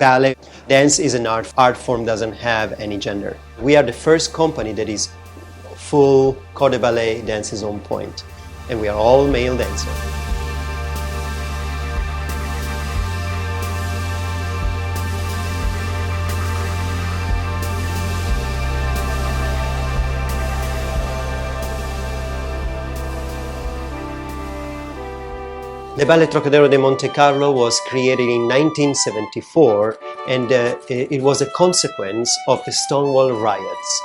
Ballet dance is an art form doesn't have any gender. We are the first company that is full corps de ballet dances on point, and we are all male dancers. The Ballet Trockadero de Monte Carlo was created in 1974, and it was a consequence of the Stonewall riots,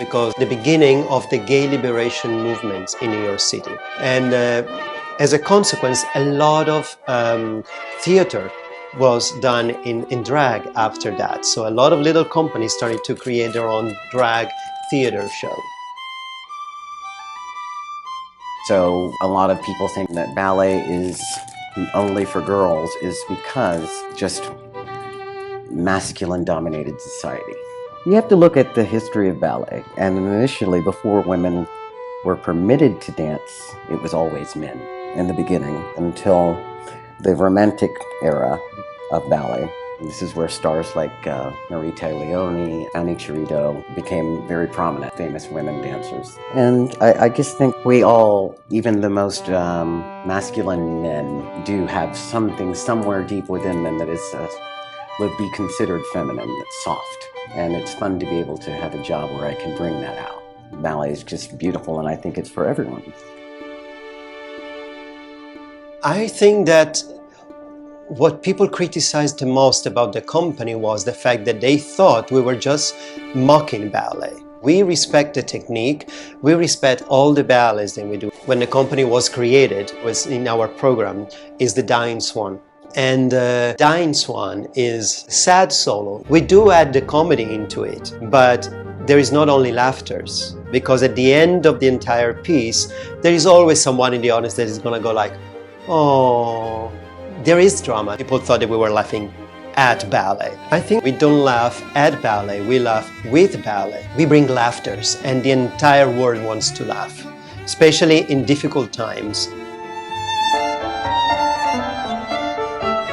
because the beginning of the gay liberation movements in New York City. And as a consequence, a lot of theater was done in drag after that. So a lot of little companies started to create their own drag theater show. So a lot of people think that ballet is only for girls is because just masculine dominated society. You have to look at the history of ballet, and initially before women were permitted to dance, it was always men in the beginning until the romantic era of ballet. This is where stars like Marita Leone, Annie Chirito became very prominent, famous women dancers. And I just think we all, even the most masculine men, do have something somewhere deep within them that is would be considered feminine, that's soft. And it's fun to be able to have a job where I can bring that out. Ballet is just beautiful, and I think it's for everyone. I think that what people criticized the most about the company was the fact that they thought we were just mocking ballet. We respect the technique, we respect all the ballets that we do. When the company was created, was in our program, is the Dying Swan. And Dying Swan is sad solo. We do add the comedy into it, but there is not only laughters, because at the end of the entire piece, there is always someone in the audience that is gonna go like, oh. There is drama. People thought that we were laughing at ballet. I think we don't laugh at ballet, we laugh with ballet. We bring laughters, and the entire world wants to laugh, especially in difficult times.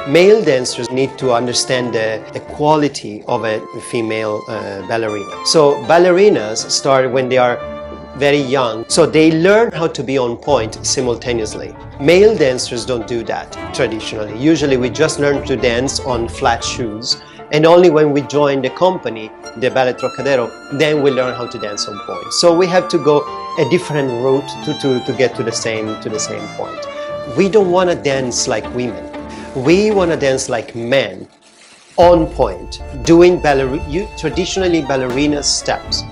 Male dancers need to understand the quality of a female ballerina. So ballerinas start when they are very young, so they learn how to be on point simultaneously. Male dancers don't do that traditionally. Usually we just learn to dance on flat shoes, and only when we join the company, the Ballet Trockadero, then we learn how to dance on point. So we have to go a different route to get to the same point. We don't want to dance like women. We want to dance like men, on point, doing traditionally ballerina steps,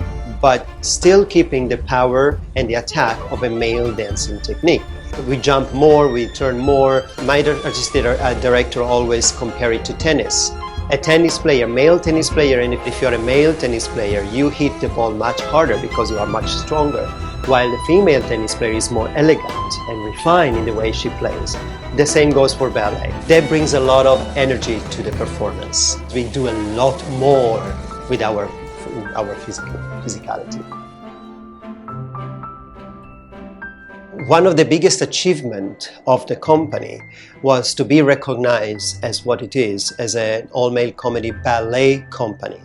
but still keeping the power and the attack of a male dancing technique. We jump more, we turn more. My artistic director always compare it to tennis. A tennis player, male tennis player, and if you're a male tennis player, you hit the ball much harder because you are much stronger, while the female tennis player is more elegant and refined in the way she plays. The same goes for ballet. That brings a lot of energy to the performance. We do a lot more with our physicality. One of the biggest achievements of the company was to be recognized as what it is, as an all-male comedy ballet company.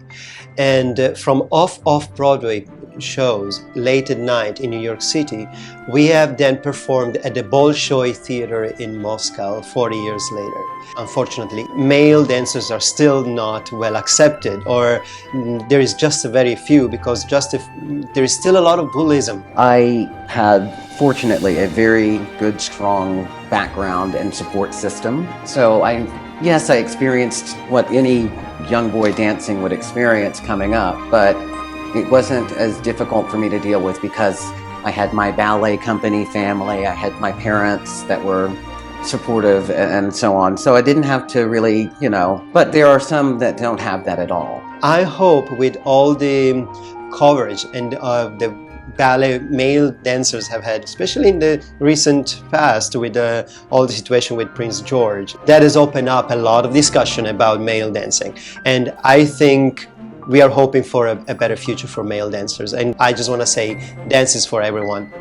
And from off-Broadway shows late at night in New York City, we have then performed at the Bolshoi Theater in Moscow 40 years later. Unfortunately, male dancers are still not well accepted, or there is just a very few, because there is still a lot of bullyism. I had, fortunately, a very good, strong background and support system. So yes, I experienced what any young boy dancing would experience coming up, but it wasn't as difficult for me to deal with because I had my ballet company family, I had my parents that were supportive and so on. So I didn't have to really, but there are some that don't have that at all. I hope with all the coverage and the ballet male dancers have had, especially in the recent past with all the situation with Prince George, that has opened up a lot of discussion about male dancing. And I think we are hoping for a better future for male dancers. And I just want to say, dance is for everyone.